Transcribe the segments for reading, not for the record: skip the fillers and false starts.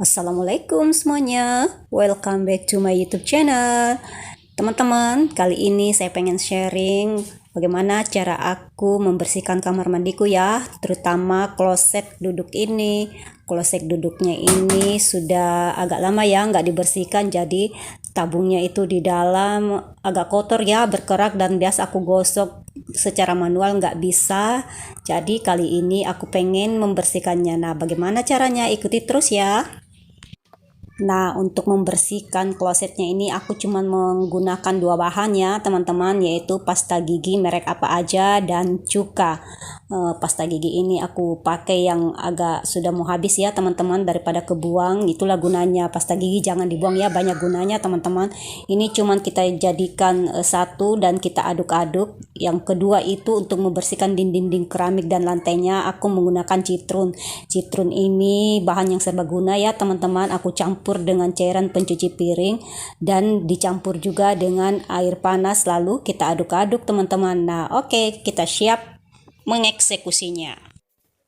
Assalamualaikum semuanya, welcome back to my YouTube channel. Teman-teman, kali ini saya pengen sharing bagaimana cara aku membersihkan kamar mandiku ya, terutama kloset duduk ini. Kloset duduknya ini sudah agak lama ya nggak dibersihkan, jadi tabungnya itu di dalam agak kotor ya, berkerak, dan biasa aku gosok secara manual nggak bisa. Jadi kali ini aku pengen membersihkannya. Nah, bagaimana caranya? Ikuti terus ya. Nah, untuk membersihkan klosetnya ini aku cuma menggunakan dua bahan ya teman-teman, yaitu pasta gigi merek apa aja dan cuka. Pasta gigi ini aku pakai yang agak sudah mau habis ya teman-teman, daripada kebuang. Itulah gunanya pasta gigi, jangan dibuang ya, banyak gunanya teman-teman. Ini cuman kita jadikan satu dan kita aduk-aduk. Yang kedua itu untuk membersihkan dinding-dinding keramik dan lantainya aku menggunakan citrun. Citrun ini bahan yang serbaguna ya teman-teman, aku campur dengan cairan pencuci piring dan dicampur juga dengan air panas, lalu kita aduk-aduk teman-teman. Nah, oke, kita siap mengeksekusinya.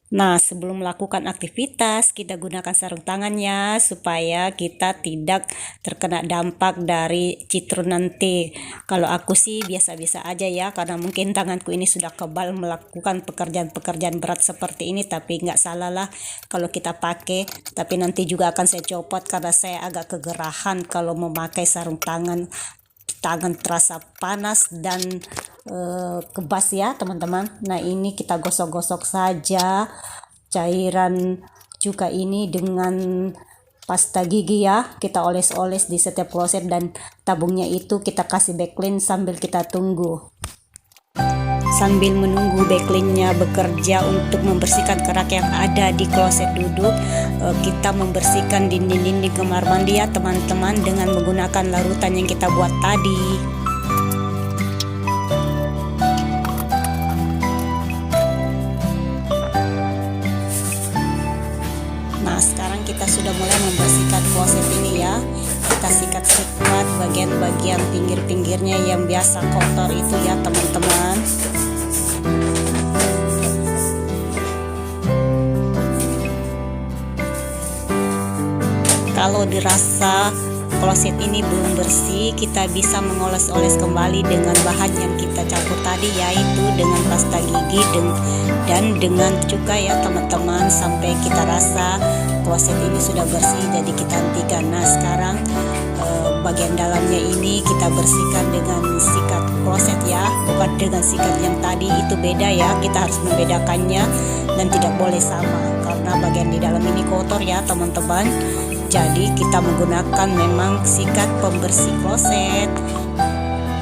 Nah, sebelum melakukan aktivitas, kita gunakan sarung tangannya supaya kita tidak terkena dampak dari citrun nanti. Kalau aku sih biasa-biasa aja ya, karena mungkin tanganku ini sudah kebal melakukan pekerjaan-pekerjaan berat seperti ini, tapi nggak salah lah kalau kita pakai. Tapi nanti juga akan saya copot karena saya agak kegerahan kalau memakai sarung tangan. Tangan terasa panas dan kebas ya teman-teman. Nah, ini kita gosok-gosok saja cairan cuka ini dengan pasta gigi ya, kita oles-oles di setiap kloset, dan tabungnya itu kita kasih backlink sambil kita tunggu. Sambil menunggu backlinknya bekerja untuk membersihkan kerak yang ada di kloset duduk, kita membersihkan dinding-dinding kamar mandi ya teman-teman dengan menggunakan larutan yang kita buat tadi. Nah, sekarang kita sudah mulai membersihkan kloset ini ya. Kita sikat-sikat bagian-bagian pinggir-pinggirnya yang biasa kotor itu ya teman-teman. Kalau dirasa kloset ini belum bersih, kita bisa mengoles-oles kembali dengan bahan yang kita campur tadi, yaitu dengan pasta gigi dan dengan cuka ya teman-teman, sampai kita rasa kloset ini sudah bersih, jadi kita hentikan. Nah, sekarang bagian dalamnya ini kita bersihkan dengan sikat kloset ya, bukan dengan sikat yang tadi, itu beda ya, kita harus membedakannya dan tidak boleh sama karena bagian di dalam ini kotor ya teman-teman. Jadi kita menggunakan memang sikat pembersih kloset,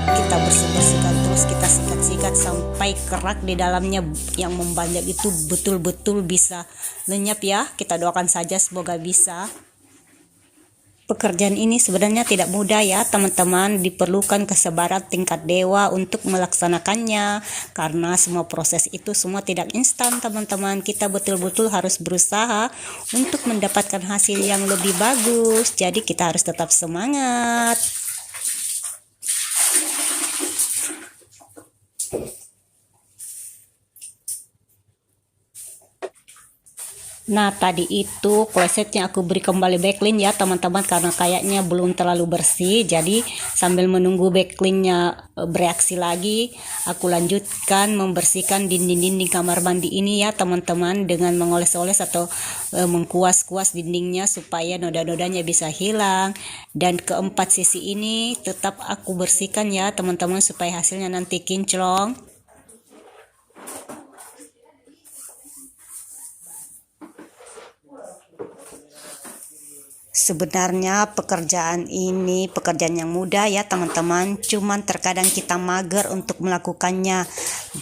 kita bersihkan terus, kita sikat-sikat sampai kerak di dalamnya yang membanyak itu betul-betul bisa lenyap ya. Kita doakan saja semoga bisa. Pekerjaan ini sebenarnya tidak mudah ya teman-teman, diperlukan kesabaran tingkat dewa untuk melaksanakannya, karena semua proses itu semua tidak instan teman-teman. Kita betul-betul harus berusaha untuk mendapatkan hasil yang lebih bagus, jadi kita harus tetap semangat. Nah, tadi itu klosetnya aku beri kembali backlink ya teman-teman, karena kayaknya belum terlalu bersih. Jadi sambil menunggu backlinknya bereaksi lagi, aku lanjutkan membersihkan dinding-dinding kamar mandi ini ya teman-teman, dengan mengoles-oles atau mengkuas-kuas dindingnya supaya noda-nodanya bisa hilang. Dan keempat sisi ini tetap aku bersihkan ya teman-teman, supaya hasilnya nanti kinclong. Sebenarnya pekerjaan ini pekerjaan yang mudah ya teman-teman, cuman terkadang kita mager untuk melakukannya.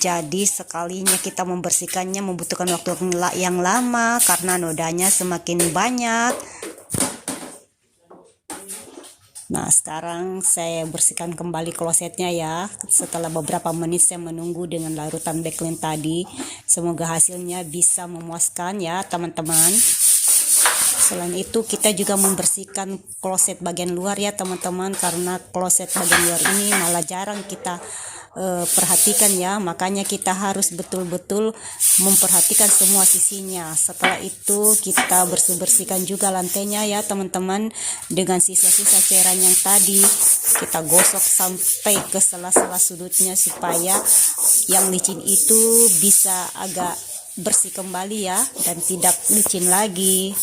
Jadi sekalinya kita membersihkannya membutuhkan waktu yang lama karena nodanya semakin banyak. Nah, sekarang saya bersihkan kembali klosetnya ya. Setelah beberapa menit saya menunggu dengan larutan backlink tadi. Semoga hasilnya bisa memuaskan ya teman-teman. Selain itu kita juga membersihkan kloset bagian luar ya teman-teman, karena kloset bagian luar ini malah jarang kita perhatikan ya. Makanya kita harus betul-betul memperhatikan semua sisinya. Setelah itu kita bersihkan juga lantainya ya teman-teman, dengan sisa-sisa cairan yang tadi kita gosok sampai ke sela-sela sudutnya supaya yang licin itu bisa agak bersih kembali ya, dan tidak licin lagi.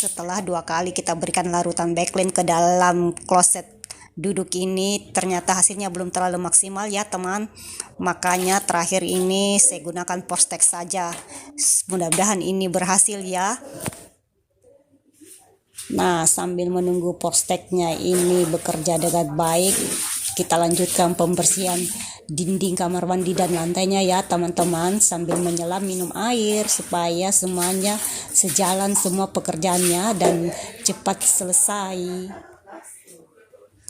Setelah 2 kali kita berikan larutan backlint ke dalam kloset duduk ini, ternyata hasilnya belum terlalu maksimal ya teman. Makanya terakhir ini saya gunakan Porstex saja. Mudah-mudahan ini berhasil ya. Nah, sambil menunggu Porstexnya ini bekerja dengan baik, kita lanjutkan pembersihan dinding kamar mandi dan lantainya ya teman-teman, sambil menyelam minum air supaya semuanya sejalan semua pekerjaannya dan cepat selesai.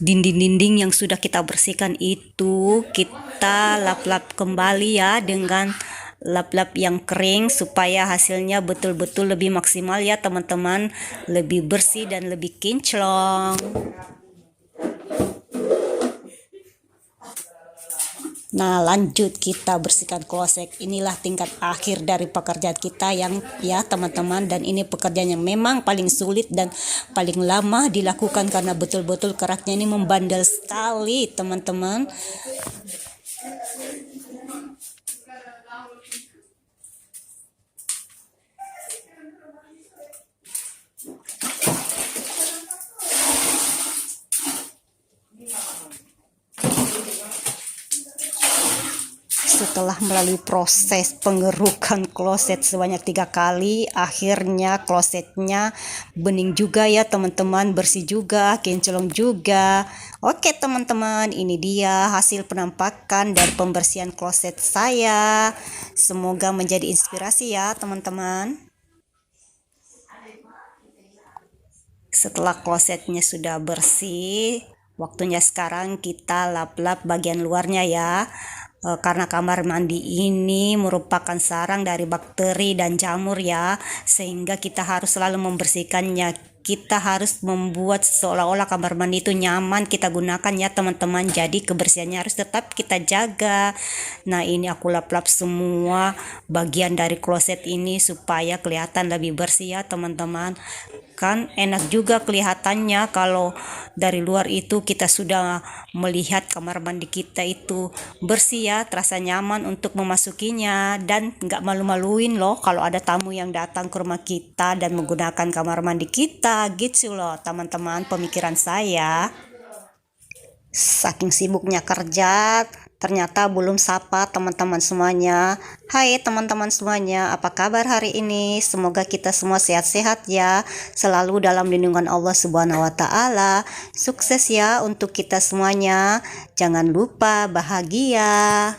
Dinding-dinding yang sudah kita bersihkan itu kita lap-lap kembali ya dengan lap-lap yang kering supaya hasilnya betul-betul lebih maksimal ya teman-teman, lebih bersih dan lebih kinclong. Nah, lanjut kita bersihkan kloset. Inilah tingkat akhir dari pekerjaan kita yang ya teman-teman, dan ini pekerjaan yang memang paling sulit dan paling lama dilakukan karena betul-betul keraknya ini membandel sekali teman-teman. Setelah melalui proses pengerukan kloset sebanyak 3 kali, akhirnya klosetnya bening juga ya teman-teman, bersih juga, kinclong juga. Oke teman-teman, ini dia hasil penampakan dari pembersihan kloset saya. Semoga menjadi inspirasi ya teman-teman. Setelah klosetnya sudah bersih, waktunya sekarang kita lap-lap bagian luarnya ya. Karena kamar mandi ini merupakan sarang dari bakteri dan jamur ya, sehingga kita harus selalu membersihkannya. Kita harus membuat seolah-olah kamar mandi itu nyaman kita gunakan ya teman-teman. Jadi kebersihannya harus tetap kita jaga. Nah, ini aku lap-lap semua bagian dari kloset ini supaya kelihatan lebih bersih ya teman-teman. Kan enak juga kelihatannya kalau dari luar itu kita sudah melihat kamar mandi kita itu bersih ya, terasa nyaman untuk memasukinya, dan nggak malu-maluin loh kalau ada tamu yang datang ke rumah kita dan menggunakan kamar mandi kita gitu loh teman-teman. Pemikiran saya, saking sibuknya kerja ternyata belum sapa teman-teman semuanya. Hai teman-teman semuanya, apa kabar hari ini? Semoga kita semua sehat-sehat ya, selalu dalam lindungan Allah Subhanahu wa taala. Sukses ya untuk kita semuanya. Jangan lupa bahagia.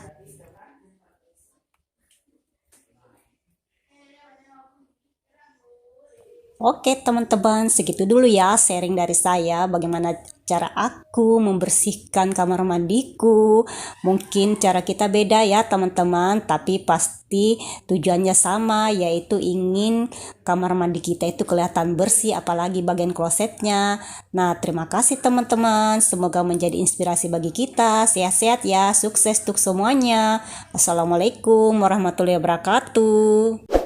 Oke teman-teman, segitu dulu ya sharing dari saya bagaimana cara aku membersihkan kamar mandiku. Mungkin cara kita beda ya teman-teman, tapi pasti tujuannya sama, yaitu ingin kamar mandi kita itu kelihatan bersih, apalagi bagian klosetnya. Nah, terima kasih teman-teman, semoga menjadi inspirasi bagi kita. Sehat-sehat ya, sukses untuk semuanya. Assalamualaikum warahmatullahi wabarakatuh.